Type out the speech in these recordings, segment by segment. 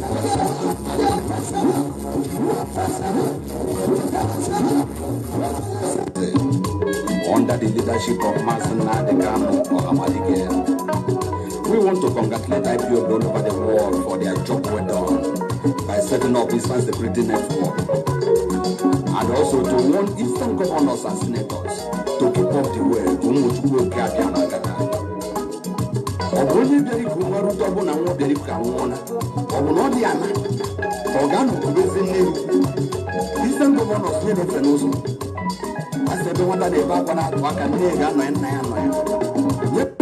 Under the leadership of Ohamadike, we want to congratulate IPOB all over the world for their job well done by setting up Eastern Security Network, and also to warn Eastern governors and senators to keep up the way. Eastern governors need a fenoso. I said the one that they back when I walk and they got 9. Yep.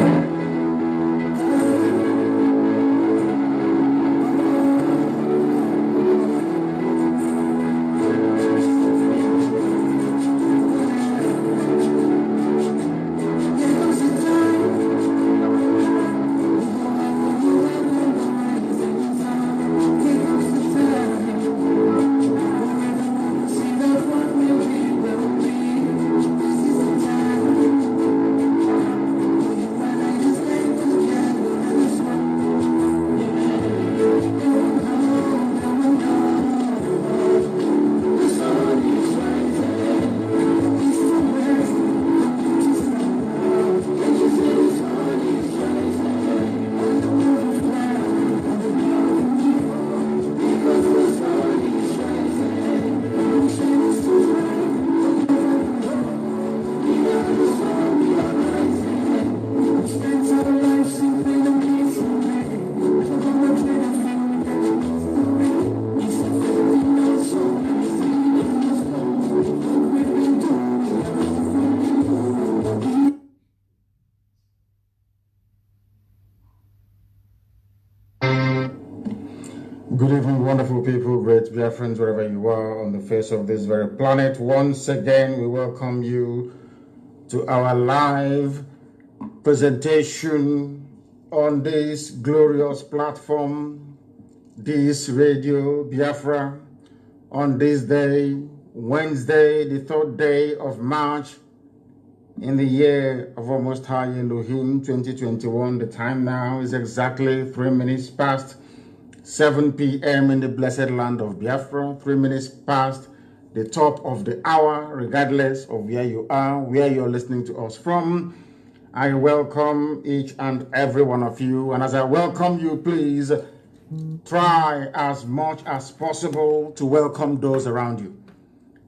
Good evening, wonderful people, great Biafrans, wherever you are on the face of this very planet. Once again, we welcome you to our live presentation on this glorious platform, this Radio Biafra, on this day, Wednesday, the 3rd day of March, in the year of our Most High Elohim 2021. The time now is exactly 3 minutes past 7 p.m. in the blessed land of Biafra, 3 minutes past the top of the hour, regardless of where you are, where you're listening to us from. I welcome each and every one of you. And as I welcome you, please try as much as possible to welcome those around you,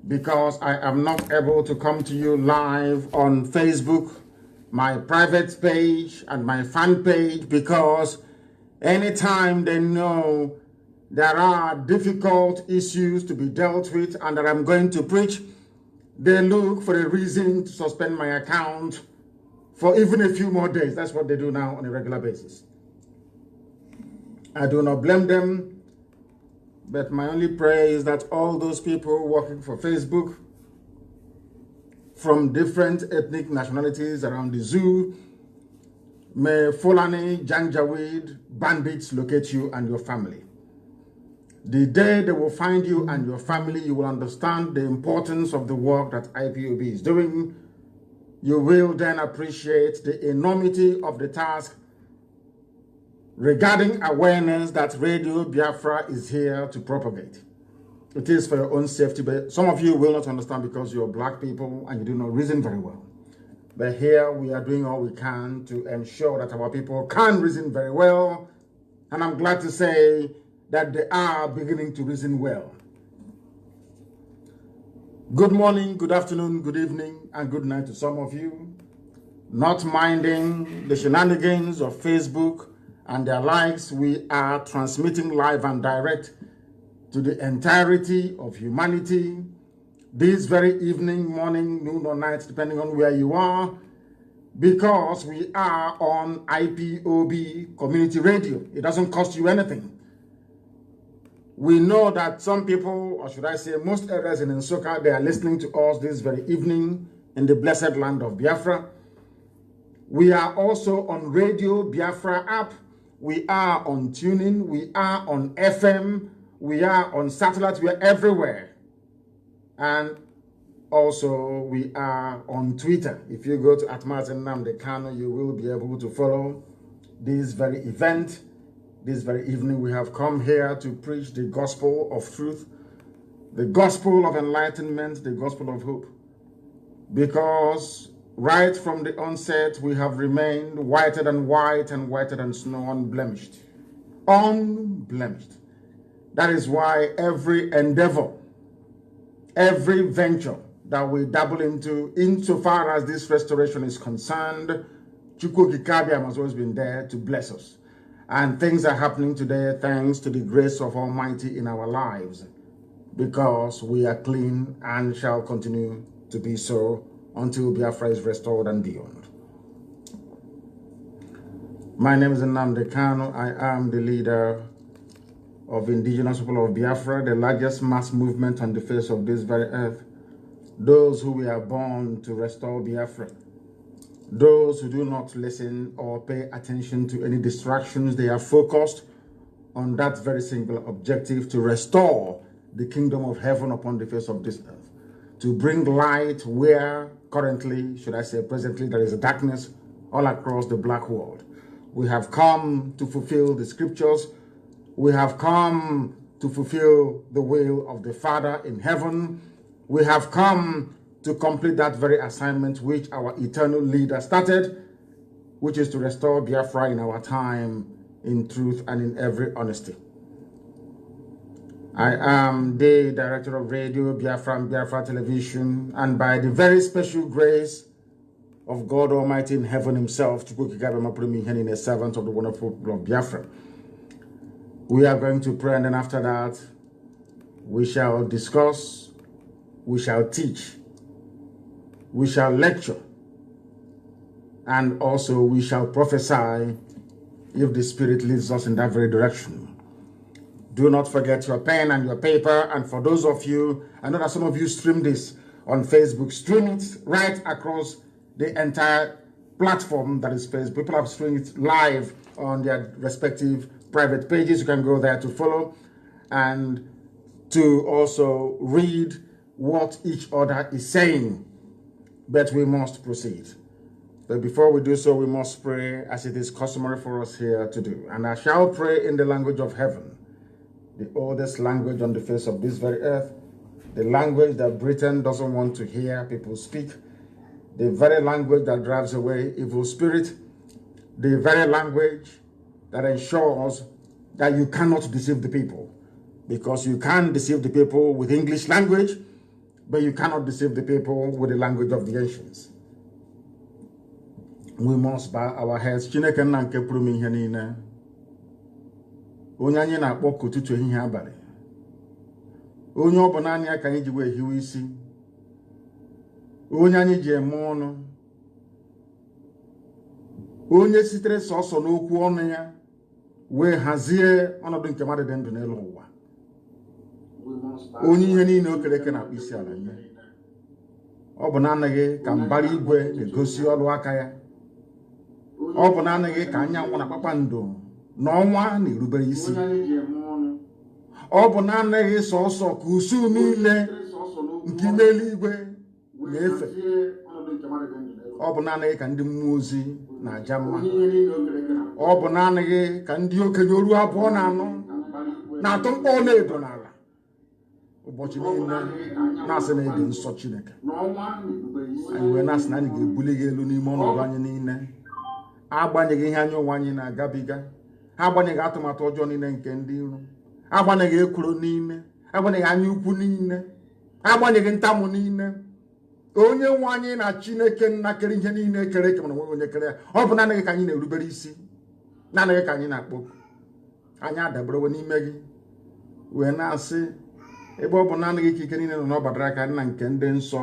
because I am not able to come to you live on Facebook, my private page and my fan page, because anytime they know there are difficult issues to be dealt with and that I'm going to preach, they look for a reason to suspend my account for even a few more days. That's what they do now on a regular basis. I do not blame them, but my only prayer is that all those people working for Facebook from different ethnic nationalities around the zoo, may Fulani, Janjaweed, bandits locate you and your family. The day they will find you and your family, you will understand the importance of the work that IPOB is doing. You will then appreciate the enormity of the task regarding awareness that Radio Biafra is here to propagate. It is for your own safety, but some of you will not understand because you're black people and you do not reason very well. But here we are doing all we can to ensure that our people can reason very well. And I'm glad to say that they are beginning to reason well. Good morning, good afternoon, good evening, and good night to some of you. Not minding the shenanigans of Facebook and their likes, we are transmitting live and direct to the entirety of humanity this very evening, morning, noon, or night, depending on where you are, because we are on IPOB Community Radio. It doesn't cost you anything. We know that some people, or should I say most areas in Nsoka, they are listening to us this very evening in the blessed land of Biafra. We are also on Radio Biafra app. We are on TuneIn. We are on FM. We are on satellite. We are everywhere. And also we are on Twitter. If you go to @Martin Namdekano, you will be able to follow this very event This very evening we have come here to preach the gospel of truth, the gospel of enlightenment, the gospel of hope. Because right from the onset we have remained whiter than white and whiter than snow, unblemished. Unblemished. That is why every endeavor, every venture that we dabble into, insofar as this restoration is concerned, Chukwu Kikabia has always been there to bless us. And things are happening today thanks to the grace of Almighty in our lives, because we are clean and shall continue to be so until Biafra is restored and beyond. My name is Nnamdi Kanu. I am the leader of indigenous people of Biafra, the largest mass movement on the face of this very earth. Those who were born to restore Biafra. Those who do not listen or pay attention to any distractions, they are focused on that very single objective, to restore the kingdom of heaven upon the face of this earth, to bring light where currently, should I say presently, there is a darkness all across the black world. We have come to fulfill the scriptures. We have come to fulfill the will of the Father in heaven. We have come to complete that very assignment which our eternal leader started, which is to restore Biafra in our time, in truth and in every honesty. I am the director of radio, Biafra and Biafra Television, and by the very special grace of God Almighty in heaven himself, a servant of the wonderful people of Biafra, we are going to pray, and then after that, we shall discuss, we shall teach, we shall lecture, and also we shall prophesy if the Spirit leads us in that very direction. Do not forget your pen and your paper. And for those of you, I know that some of you stream this on Facebook, stream it right across the entire platform that is Facebook. People have streamed it live on their respective private pages. You can go there to follow and to also read what each other is saying. But we must proceed. But before we do so, we must pray as it is customary for us here to do. And I shall pray in the language of heaven, the oldest language on the face of this very earth, the language that Britain doesn't want to hear people speak, the very language that drives away evil spirit, the very language that ensures that you cannot deceive the people, because you can deceive the people with English language, but you cannot deceive the people with the language of the ancients. We must bow our heads. Chineke nna nke pụrụ m ihe niile, onye anyị na-akpọ ka ụtụtụ ehihie abalị, onye ọ bụ naanị ya ka anyị ji wee hiwe isi, onye anyị ji eme ọnụ, onye sitere sọsọ n'okwu ọnụ ya wee hazie ọnọdụ nke mmadụ dị ndụ n'elu ụwa, onye ihe niile o kere eke na-akpụ isi ala nye. Ọ bụ naanị ka mbara igwe na-egosi ọrụ aka ya. Ọ bụ naanị ka anyanwụ na kpakpando n'ọnwa na-erubere isi. Ọ bụ naanị sọsọ ka usu niile nke ime eluigwe na-efe. Ọ bụ naanị ka ndị mmụọ ozi na-aja mma. Ọ bụ naanị ka ndị okenye oru abụọ na anọ na-atụ mkpọ ọlaedo n'ala ụbọchị niile na-asị na ịdị nsọ Chineke. Anyị wee na-asị na anyị ga-ebuli gị elu n'ime ọnọdụ anyị niile, agbanyeghị ihe anyị onwe anyị na-agabiga, agbanyeghị atụmatụ ọjọọ niile nke ndị iro, agbanyeghị ekworo niile, agbanyeghị anya ukwu niile, agbanyeghị ntamu niile. Onye nwe anyị na Chineke nna kere ihe niile kere eke mana onwe onye kere ya. Ọ bụ naanị ka anyị na-erubere isi, naanị ka anyị na-akpọ. Anyị adaberewe n'ime gị wee na-asị, ebe ọ bụ naanị ka ike niile nọ n'ọbara aka nna nke ndị nsọ,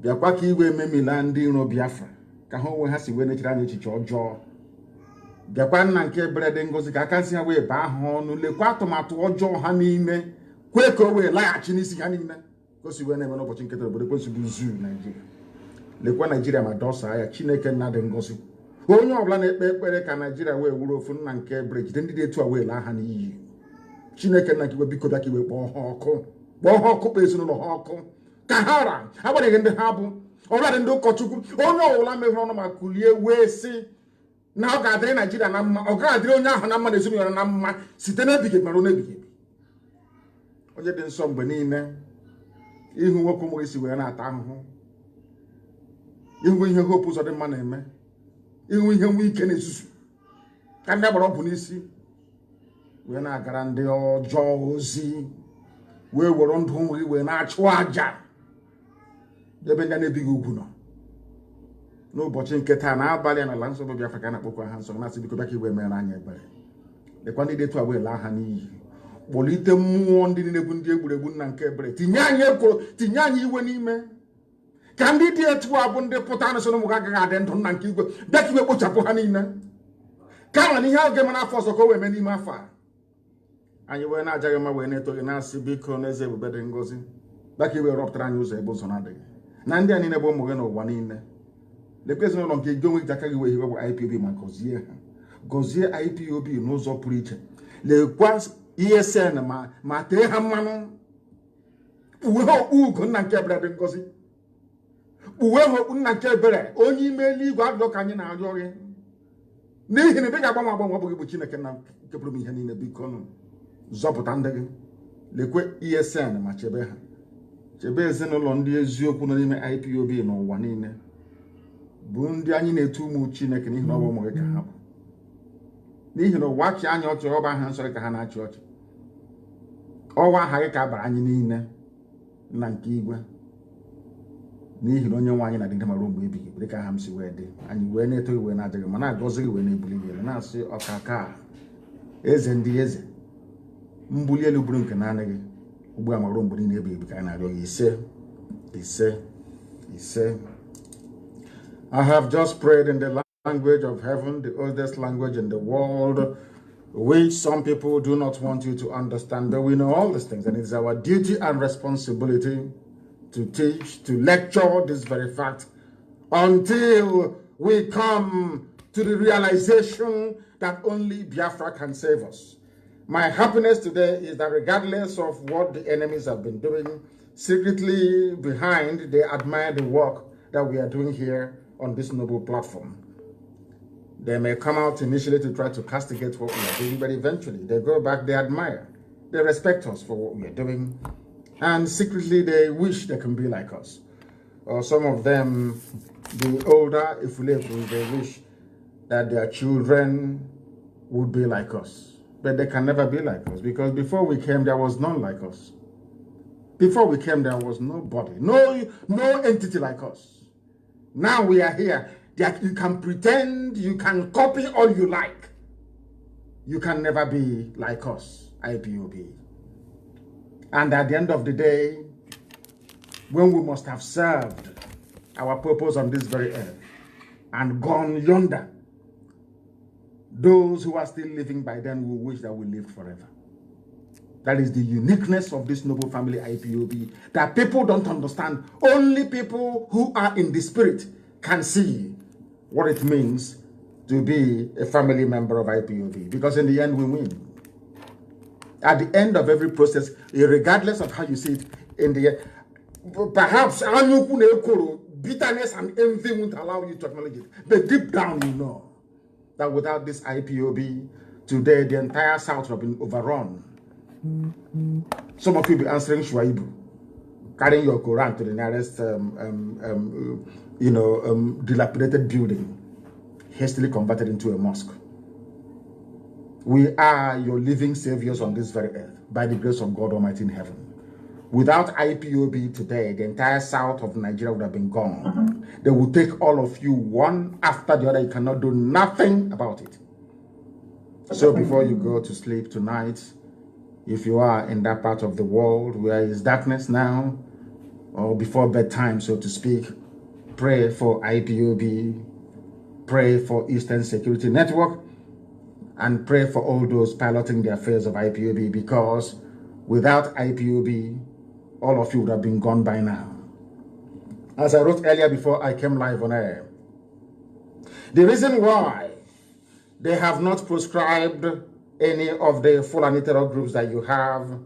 bịakwa ka igwe ememila ndị iro Biafra ka ha onwe ha si wee nechere anyị echiche ọjọọ. Bịakwa nna nke ebere dị ngozi ka aka nsị ha wee baa ha ọnụ, lekwa atụmatụ ọjọọ ha niile, kwe ka o wee laghachi n'isi ha niile, ka o si wee na-eme n'ụbọchị nketa obodo kwesị bụ zuu Naijiria. Lekwa Naijiria ma dọsa ya. Chineke nna dị ngozi, onye ọbụla na-ekpe ekpere ka Naijiria wee wuru ofu, nna nke ebere jide ndị dị etu a wee laa ha n'iyi. Chineke nna nke biko bịa ka iwe kpọọ ha ọkụ, kpọọ ha ọkụ, kpọọ ezinụlọ ha ọkụ, ka ha ra agbanyeghị ndị ha bụ, ọbụladị ndị ụkọchukwu, onye ọbụla mehụrụ ọnụ ma kulie wee sị Now gathering Nigeria Namma, or gathering Hanama is Nama, Sitana Big Marone. Oye den som benine ihu wokom isi we na ata ho ihu ihe hope so de man eme ihu ihe nwe ike na esusu ka nda boro bu n'isi we na agara ndị ọjọọ ozi we woro ndụ nwe we na achụ aja debe ndị na-ebighị ugwu nọ n'ụbọchị nke taa na abalị na ala nsọ bụ Biafra ka na kpokwa ha nsọ na asị biko bịa ka iwe mere anya ebere lekwa ndị detu agba ele aha n'iyi kpọlite mmụọ ndị niile bụ ndị egburegbu nna nke ebere tinye anyị iwe n'ime ka ndị dị etu a bụ ndị pụta n'ụsọ ụmụ ga agaghị adị ndụ nna nke igwe bịa ka iwe kpochapụ ha niile ka nwa n'ihe oge mana afọ ọzọ ka o wee mee n'ime afọ a anyị wee na-ajaghị mma wee na-etoghị na-asị biko n'eze ebube dị ngozi bịa ka iwe rọpụtara anyị ụzọ ebe ụzọ na-adịghị na ndị a niile bụ ụmụ gị n'ụwa niile lekwa ezinụlọ nke gị onwe gị aka gị wee hiwe bụ IPOB ma gọzie ha gọzie IPOB n'ụzọ pụrụ iche lekwa ESN ma tee ha mmanụ uwe ha ugo nna nke ebere dị ngozi uwe ha nna nke ebere onye ime eluigwe adịrọ ka anyị na-arịọ gị n'ihi na ị ga-agbanwe agbanwe ọ bụghị bụ Chineke na nke pụrụ m ihe niile biko nụ zọpụta ndị gị lekwe ESN ma chebe ha chebe ezinụlọ ndị eziokwu nọ n'ime IPOB n'ụwa niile bụ ndị anyị na-etu ụmụ Chineke n'ihi na ọ bụ ụmụ gị ka ha bụ n'ihi na ụwa chị anya ọchị ọba ha nsọrọ ka ha na-achị ọchị ọwa aha gị ka a bara anyị niile na nke igwe n'ihi na onye nwe anyị na-adịgide mara mgbe ebighị ebi ka ha m si wee dị anyị wee na-eto iwe na-adịghị ma na-agọzi gị wee na-ebuli gị elu na-asị ọkaka eze ndị eze mbuli elu bụrụ nke naanị gị ugbu a mara mgbe niile ebighị ebi ka anyị na-arịọ gị ise. I have just prayed in the language of heaven, the oldest language in the world, which some people do not want you to understand, but we know all these things, and it's our duty and responsibility to teach, to lecture this very fact, until we come to the realization that only Biafra can save us. My happiness today is that regardless of what the enemies have been doing, secretly behind, they admire the work that we are doing here on this noble platform. They may come out initially to try to castigate what we are doing, but eventually they go back, they admire, they respect us for what we are doing, and secretly they wish they can be like us. Or some of them, the older Ifulefu, they wish that their children would be like us. But they can never be like us, because before we came, there was none like us. Before we came, there was nobody, no entity like us. Now we are here. You can pretend, you can copy all you like. You can never be like us, IPOB. And at the end of the day, when we must have served our purpose on this very earth and gone yonder, those who are still living by then will wish that we lived forever. That is the uniqueness of this noble family IPOB that people don't understand. Only people who are in the spirit can see what it means to be a family member of IPOB. Because in the end, we win. At the end of every process, regardless of how you see it, in the end, perhaps bitterness and envy won't allow you to acknowledge it. But deep down, you know that without this IPOB, today the entire South would have been overrun. Some of you will be answering Shuaibu, carrying your Quran to the nearest, dilapidated building, hastily converted into a mosque. We are your living saviors on this very earth, by the grace of God Almighty in heaven. Without IPOB today, the entire south of Nigeria would have been gone. They will take all of you one after the other. You cannot do nothing about it. So before you go to sleep tonight, if you are in that part of the world where it's darkness now, or before bedtime, so to speak, pray for IPOB, pray for Eastern Security Network, and pray for all those piloting the affairs of IPOB, because without IPOB, all of you would have been gone by now. As I wrote earlier before I came live on air, the reason why they have not proscribed any of the Fulani terror groups that you have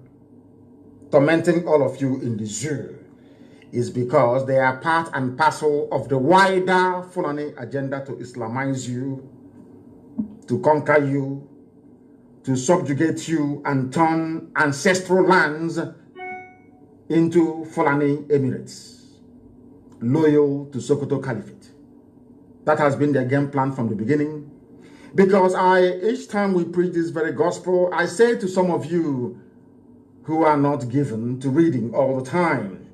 tormenting all of you in the zoo is because they are part and parcel of the wider Fulani agenda to Islamize you to conquer you, to subjugate you, and turn ancestral lands into Fulani Emirates, loyal to Sokoto Caliphate. That has been their game plan from the beginning. Because each time we preach this very gospel, I say to some of you who are not given to reading all the time,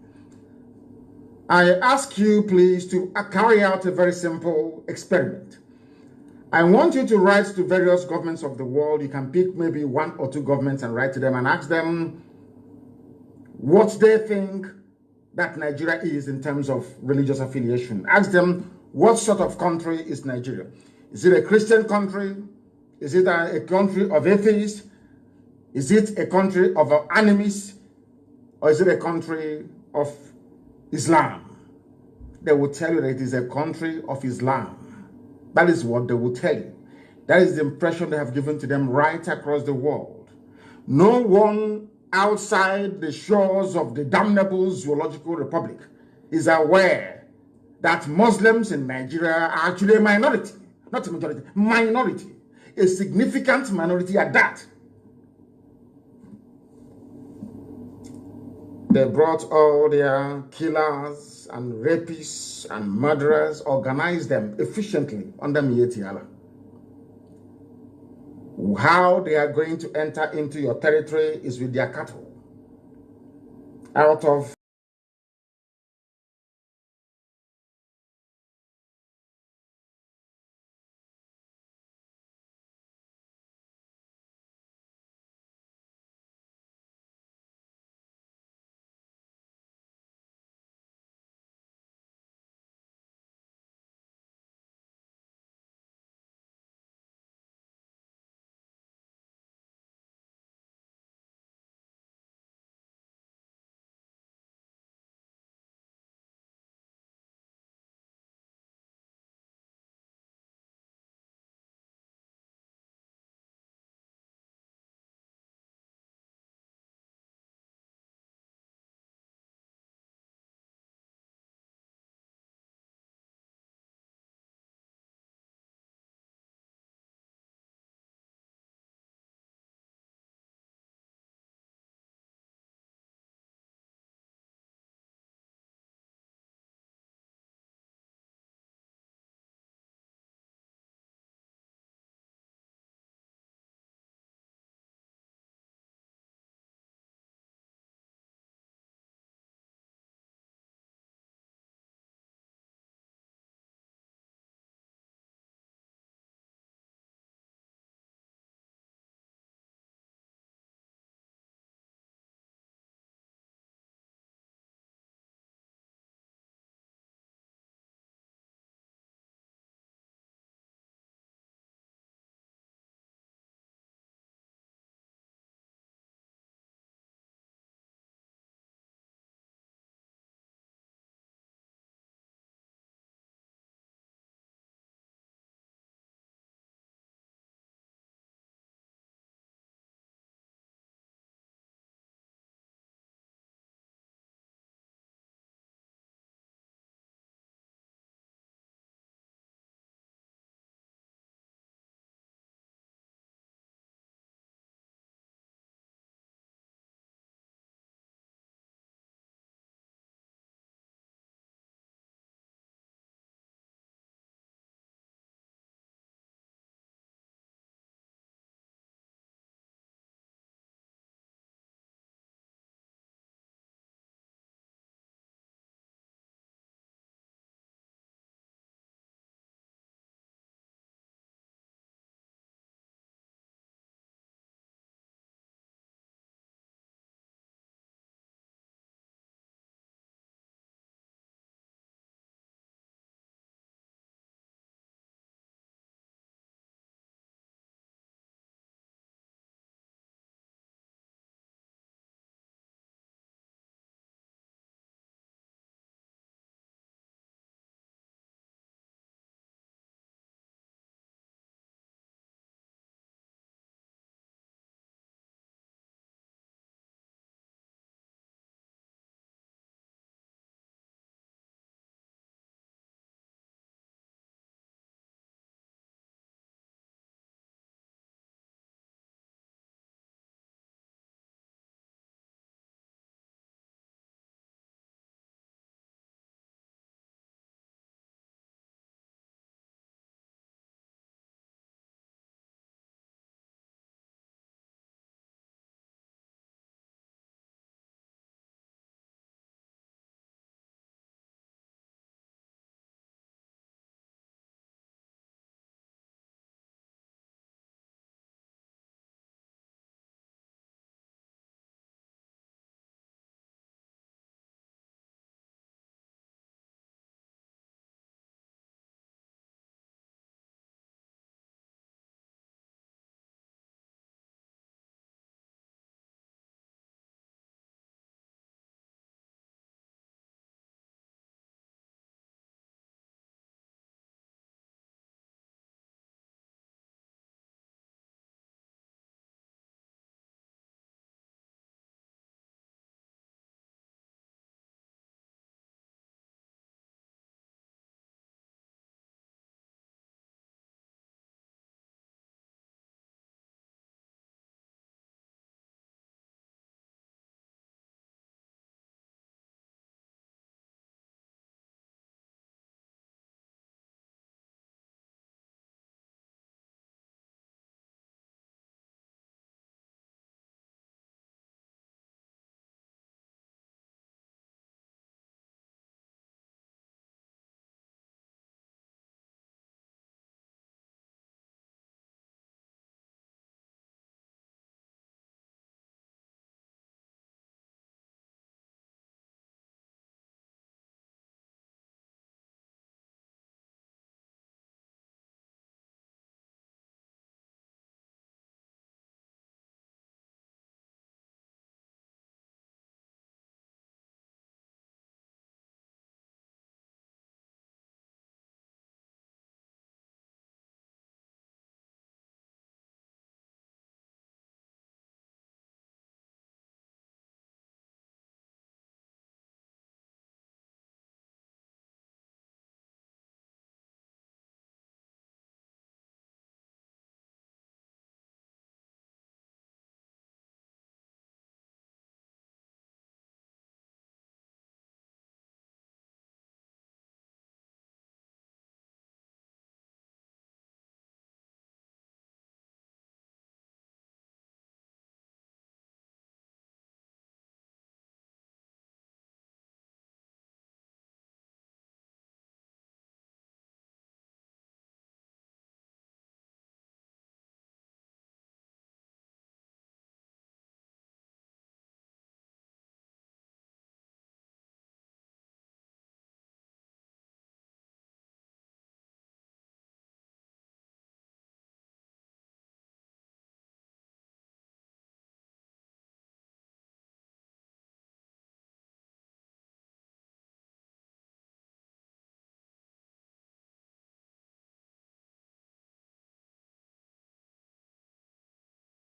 I ask you please to carry out a very simple experiment. I want you to write to various governments of the world. You can pick maybe 1 or 2 governments and write to them and ask them what they think that Nigeria is in terms of religious affiliation. Ask them, what sort of country is Nigeria? Is it a Christian country? Is it a country of atheists? Is it a country of enemies? Or is it a country of Islam? They will tell you that it is a country of Islam. That is what they will tell you. That is the impression they have given to them right across the world. No one outside the shores of the damnable Zoological Republic is aware that Muslims in Nigeria are actually a minority. Not a majority, minority. A significant minority at that. They brought all their killers and rapists and murderers, organized them efficiently under Mieti Allah. How they are going to enter into your territory is with their cattle. Out of